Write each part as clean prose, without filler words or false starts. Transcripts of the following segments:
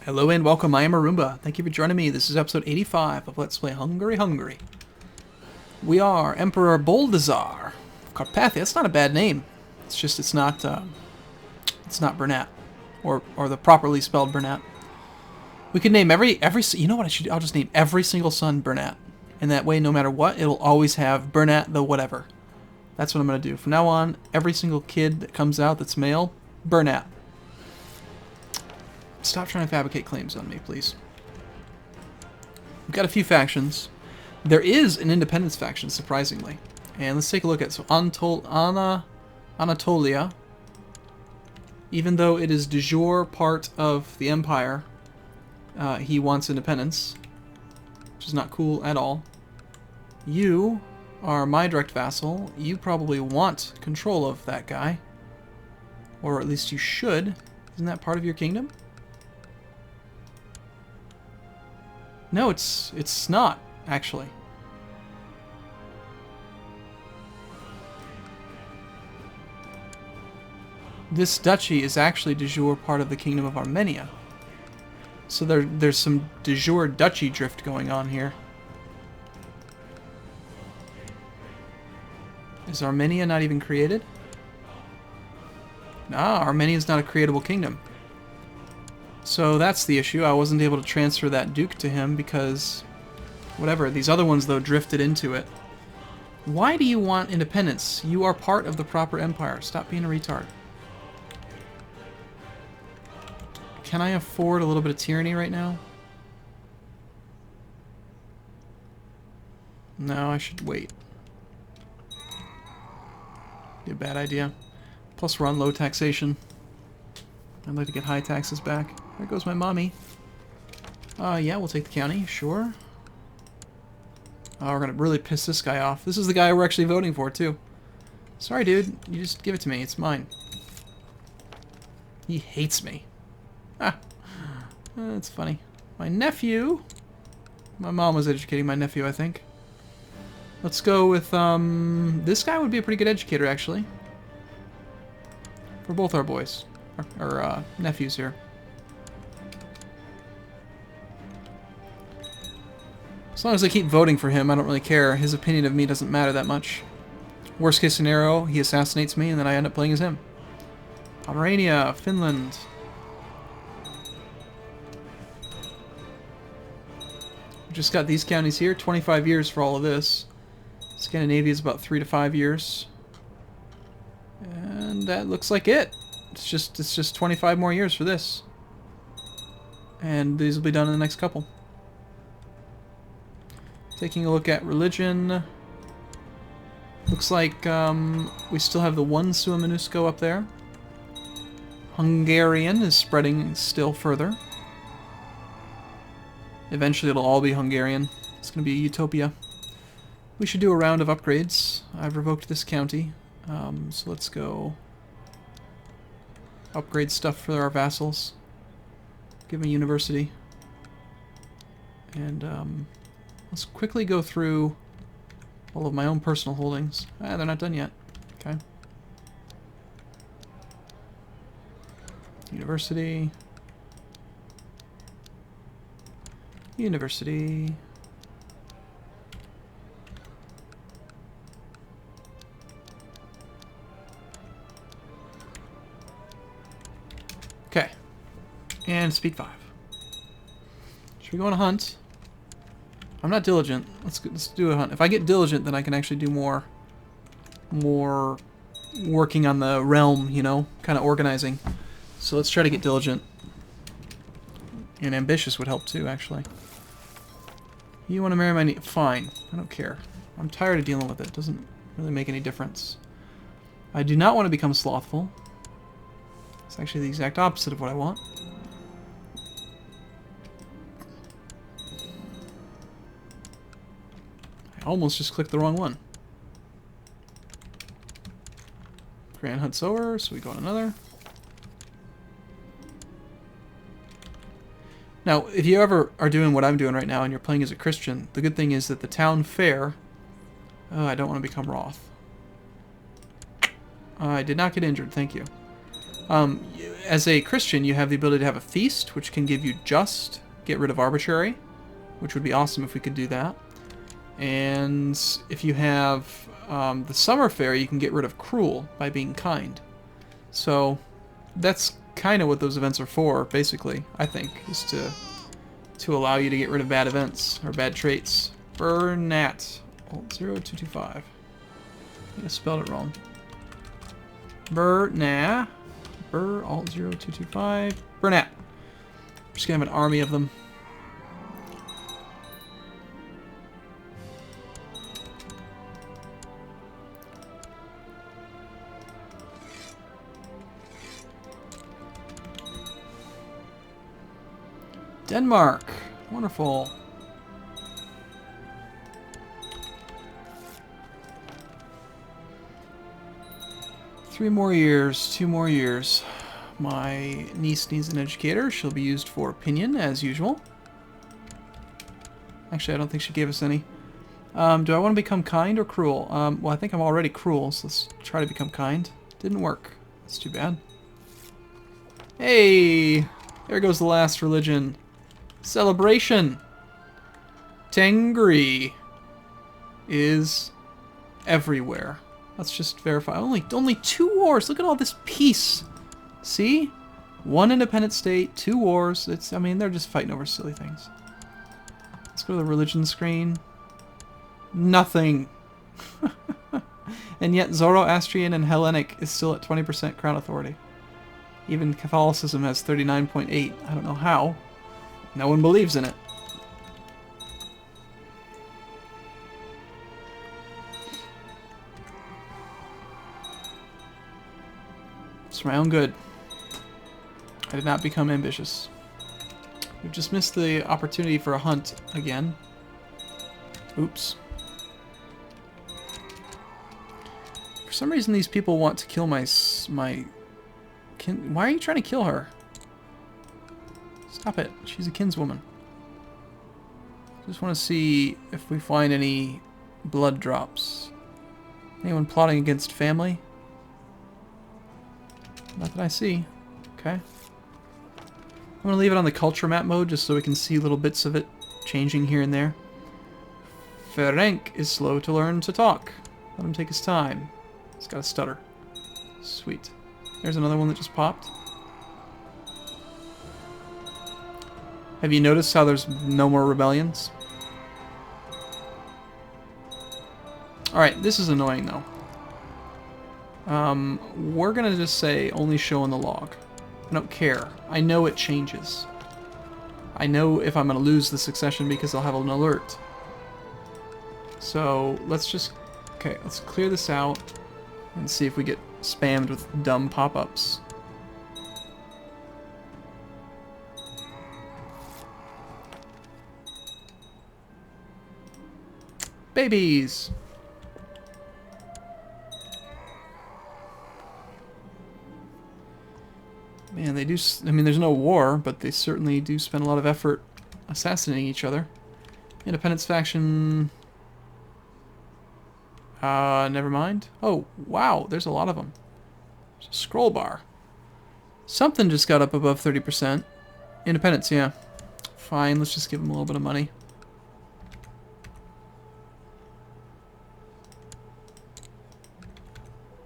Hello and welcome, I am Arumba. Thank you for joining me. This is episode 85 of Let's Play Hungary. We are Emperor Boldazar of Carpathia. It's not a bad name. It's just it's not Bernat. Or the properly spelled Bernat. We could name every you know what I should do? I'll just name every single son Bernat. And that way, no matter what, it'll always have Bernat the whatever. That's what I'm going to do. From now on, every single kid that comes out that's male, Bernat. Stop trying to fabricate claims on me, please. We've got a few factions. There is an independence faction, surprisingly. And let's take a look at it. So Anatolia, even though it is de jure part of the empire, he wants independence, which is not cool at all. You are my direct vassal. You probably want control of that guy. Or at least you should. Isn't that part of your kingdom? No, it's not, actually. This duchy is actually de jure part of the Kingdom of Armenia. So there's some de jure duchy drift going on here. Is Armenia not even created? Nah, Armenia is not a creatable kingdom. So that's the issue. I wasn't able to transfer that duke to him because... whatever. These other ones, though, drifted into it. Why do you want independence? You are part of the proper empire. Stop being a retard. Can I afford a little bit of tyranny right now? No, I should wait. Be a bad idea. Plus we're on low taxation. I'd like to get high taxes back. There goes my mommy. Yeah, we'll take the county, sure. Oh, we're gonna really piss this guy off. This is the guy we're actually voting for, too. Sorry, dude. You just give it to me. It's mine. He hates me. Ah. That's funny. My nephew. My mom was educating my nephew, I think. Let's go with, this guy would be a pretty good educator, actually. For both our boys. Or nephews here. As long as I keep voting for him, I don't really care. His opinion of me doesn't matter that much. Worst case scenario, he assassinates me and then I end up playing as him. Pomerania, Finland. We just got these counties here. 25 years for all of this. Scandinavia is about 3 to 5 years. And that looks like it. It's just 25 more years for this. And these will be done in the next couple. Taking a look at religion. Looks like we still have the one Sua Minusko up there. Hungarian is spreading still further. Eventually it'll all be Hungarian. It's going to be a utopia. We should do a round of upgrades. I've revoked this county. So let's go upgrade stuff for our vassals. Give them a university. And let's quickly go through all of my own personal holdings. Ah, they're not done yet. Okay. University. University. Okay. And speed 5. Should we go on a hunt? I'm not diligent. Let's do a hunt. If I get diligent, then I can actually do more working on the realm, you know, kind of organizing. So let's try to get diligent. And ambitious would help too, actually. You want to marry my niece? Fine. I don't care. I'm tired of dealing with it. It doesn't really make any difference. I do not want to become slothful. It's actually the exact opposite of what I want. Almost just clicked the wrong one. Grand Hunt's over, so we go on another. Now, if you ever are doing what I'm doing right now and you're playing as a Christian, the good thing is that the town fair... Oh, I don't want to become Roth. I did not get injured, thank you. as a Christian, you have the ability to have a feast, which can give you just, get rid of arbitrary, which would be awesome if we could do that. And if you have the summer fair, you can get rid of cruel by being kind. So that's kind of what those events are for, basically, I think, is to allow you to get rid of bad events or bad traits. Burnat. Alt 0225. I spelled it wrong. Alt 0225. Burnat. Just gonna have an army of them. Denmark. Wonderful. Three more years, 2 more years. My niece needs an educator. She'll be used for opinion, as usual. Actually, I don't think she gave us any. Do I want to become kind or cruel? Well, I think I'm already cruel, so let's try to become kind. Didn't work. That's too bad. Hey! There goes the last religion. Celebration! Tengri is everywhere. Let's just verify. Only 2 wars. Look at all this peace. See? 1 independent state, 2 wars. I mean, they're just fighting over silly things. Let's go to the religion screen. Nothing. And yet Zoroastrian and Hellenic is still at 20% crown authority. Even Catholicism has 39.8. I don't know how. No one believes in it. It's my own good. I did not become ambitious. We've just missed the opportunity for a hunt again. Oops. For some reason these people want to kill my kin. Why are you trying to kill her? Stop it. She's a kinswoman. Just want to see if we find any blood drops. Anyone plotting against family? Not that I see. Okay. I'm going to leave it on the culture map mode just so we can see little bits of it changing here and there. Ferenc is slow to learn to talk. Let him take his time. He's got a stutter. Sweet. There's another one that just popped. Have you noticed how there's no more rebellions? Alright, this is annoying though. We're gonna just say only show in the log. I don't care. I know it changes. I know if I'm gonna lose the succession because I'll have an alert. So let's just... Okay, let's clear this out and see if we get spammed with dumb pop-ups. Babies! Man, they do... I mean, there's no war, but they certainly do spend a lot of effort assassinating each other. Independence faction... never mind. Oh, wow, there's a lot of them. There's a scroll bar. Something just got up above 30%. Independence, yeah. Fine, let's just give them a little bit of money.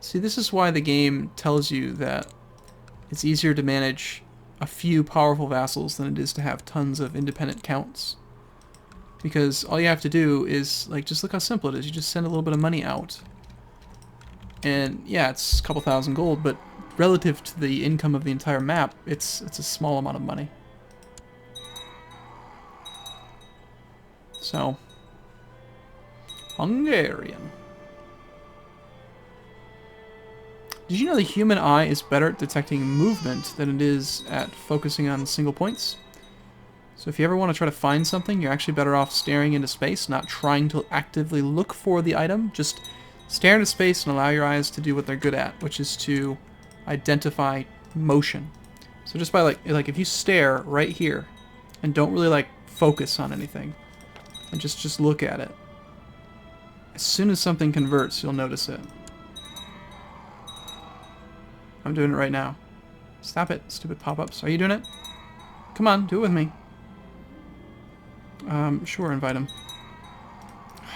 See, this is why the game tells you that it's easier to manage a few powerful vassals than it is to have tons of independent counts. Because all you have to do is, like, just look how simple it is. You just send a little bit of money out. And, yeah, it's a couple thousand gold, but relative to the income of the entire map, it's a small amount of money. So, Hungarian. Did you know the human eye is better at detecting movement than it is at focusing on single points? So if you ever want to try to find something, you're actually better off staring into space, not trying to actively look for the item. Just stare into space and allow your eyes to do what they're good at, which is to identify motion. So just by like if you stare right here and don't really like focus on anything and just look at it, as soon as something converts, you'll notice it. I'm doing it right now. Stop it, stupid pop-ups. Are you doing it? Come on, do it with me. Sure, invite him.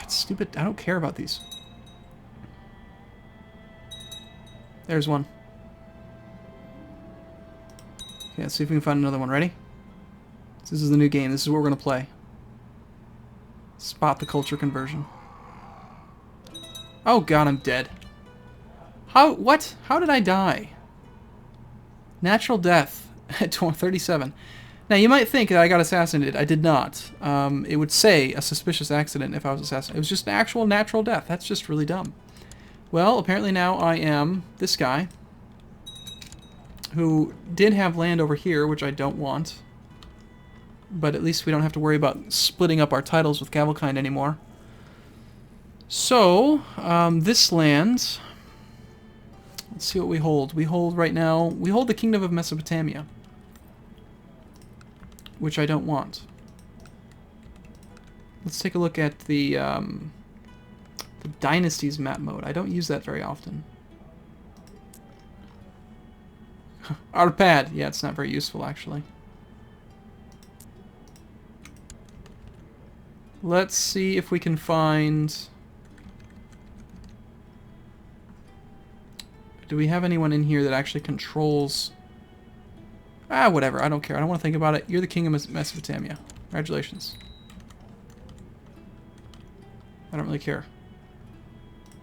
It's stupid. I don't care about these. There's one. Okay, let's see if we can find another one. Ready? This is the new game. This is what we're going to play. Spot the culture conversion. Oh god, I'm dead. How? What? How did I die? Natural death at 37. Now, you might think that I got assassinated. I did not. It would say a suspicious accident if I was assassinated. It was just an actual natural death. That's just really dumb. Well, apparently now I am this guy who did have land over here, which I don't want. But at least we don't have to worry about splitting up our titles with Gavelkind anymore. So, this land... Let's see what we hold. We hold right now... We hold the Kingdom of Mesopotamia. Which I don't want. Let's take a look at the Dynasties map mode. I don't use that very often. Arpad! Yeah, it's not very useful, actually. Let's see if we can find... Do we have anyone in here that actually controls... Ah, whatever. I don't care. I don't want to think about it. You're the king of Mesopotamia. Congratulations. I don't really care.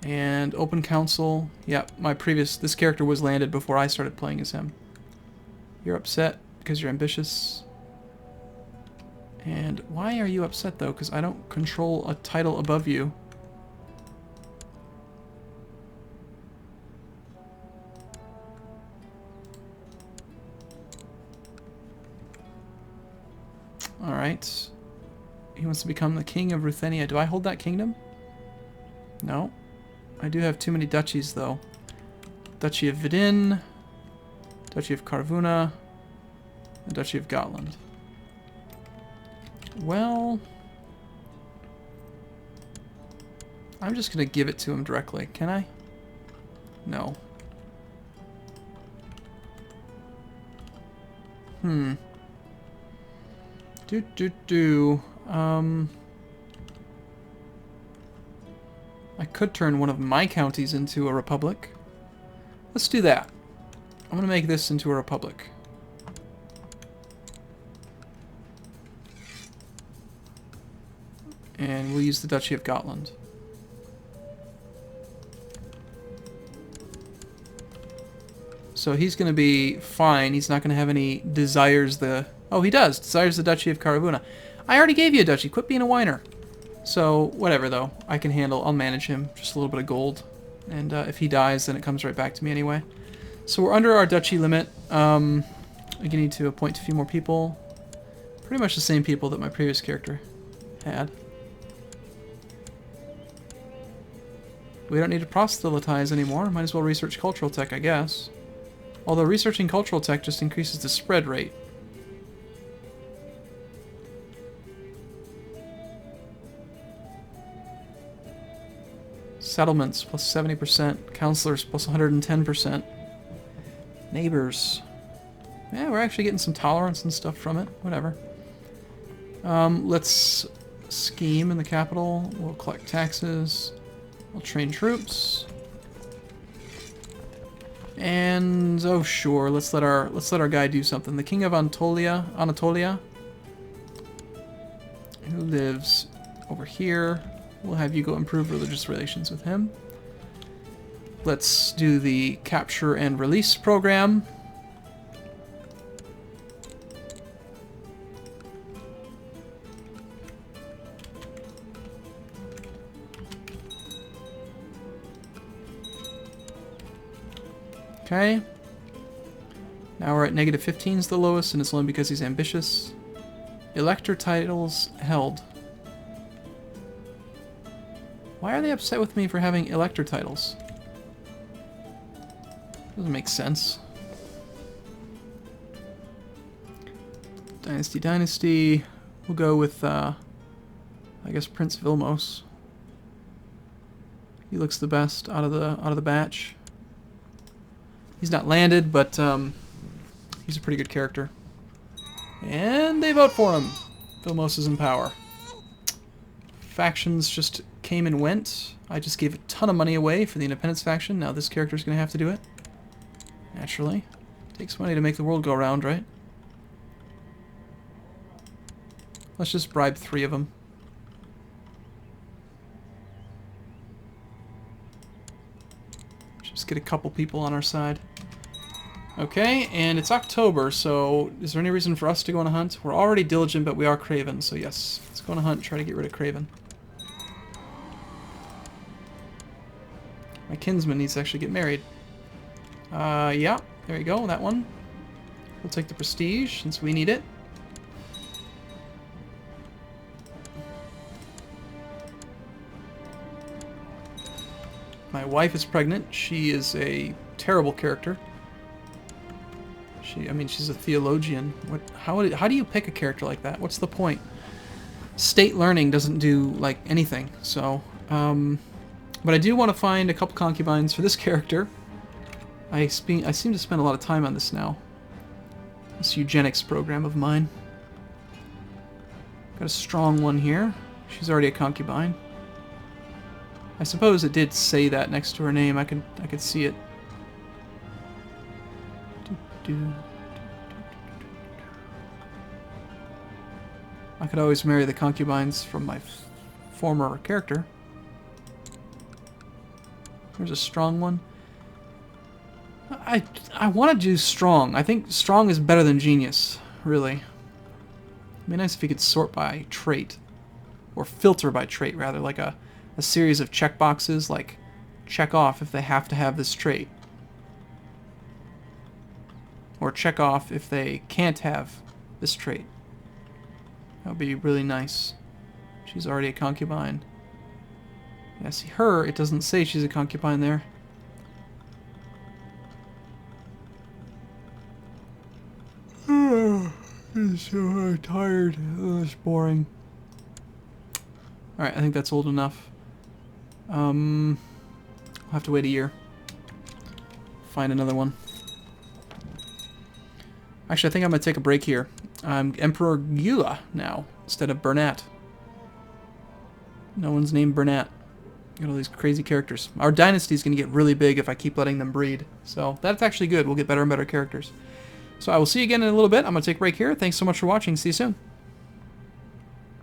And open council. Yeah, this character was landed before I started playing as him. You're upset because you're ambitious. And why are you upset, though? Because I don't control a title above you. Alright. He wants to become the king of Ruthenia. Do I hold that kingdom? No. I do have too many duchies, though. Duchy of Vidin, Duchy of Karvuna, and Duchy of Gotland. Well... I'm just going to give it to him directly. Can I? No. I could turn one of my counties into a republic. Let's do that. I'm going to make this into a republic. And we'll use the Duchy of Gotland. So he's going to be fine. He's not going to have any desires the... Oh, he does. Desires the Duchy of Karvuna. I already gave you a duchy. Quit being a whiner. So, whatever, though. I can handle... I'll manage him. Just a little bit of gold. And if he dies, then it comes right back to me anyway. So we're under our duchy limit. I need to appoint a few more people. Pretty much the same people that my previous character had. We don't need to proselytize anymore. Might as well research cultural tech, I guess. Although researching cultural tech just increases the spread rate. Settlements plus 70%. Counselors plus 110%. Neighbors. Yeah, we're actually getting some tolerance and stuff from it. Whatever. Let's scheme in the capital. We'll collect taxes. We'll train troops. And oh sure, let's let our guy do something. The king of Anatolia, who lives over here. We'll have you go improve religious relations with him. Let's do the capture and release program. Okay. Now we're at negative 15 is the lowest, and it's only because he's ambitious. Elector titles held. Why are they upset with me for having elector titles? Doesn't make sense. Dynasty. We'll go with, I guess Prince Vilmos. He looks the best out of the batch. He's not landed, but He's a pretty good character. And they vote for him. Vilmos is in power. Factions just came and went. I just gave a ton of money away for the independence faction. Now this character's going to have to do it. Naturally. Takes money to make the world go round, right? Let's just bribe 3 of them. Just get a couple people on our side. Okay, and it's October, so is there any reason for us to go on a hunt? We're already diligent, but we are craven, so yes. Let's go on a hunt and try to get rid of craven. My kinsman needs to actually get married. Yeah, there you go, that one. We'll take the prestige, since we need it. My wife is pregnant. She is a terrible character. I mean, she's a theologian. How do you pick a character like that? What's the point? State learning doesn't do, like, anything. So, but I do want to find a couple concubines for this character. I seem to spend a lot of time on this now. This eugenics program of mine. Got a strong one here. She's already a concubine. I suppose it did say that next to her name. I could see it. I could always marry the concubines from my former character. There's a strong one. I want to do strong. I think strong is better than genius, really. It'd be nice if you could sort by trait. Or filter by trait, rather, like a series of checkboxes, like check off if they have to have this trait. Or check off if they can't have this trait. That would be really nice. She's already a concubine. Yeah, see her, it doesn't say she's a concubine there. I'm so tired. Oh, it's boring. Alright, I think that's old enough. I'll have to wait a year. Find another one. Actually, I think I'm going to take a break here. I'm Emperor Gyula now, instead of Bernat. No one's named Bernat. Got all these crazy characters. Our dynasty's going to get really big if I keep letting them breed. So that's actually good. We'll get better and better characters. So I will see you again in a little bit. I'm going to take a break here. Thanks so much for watching. See you soon.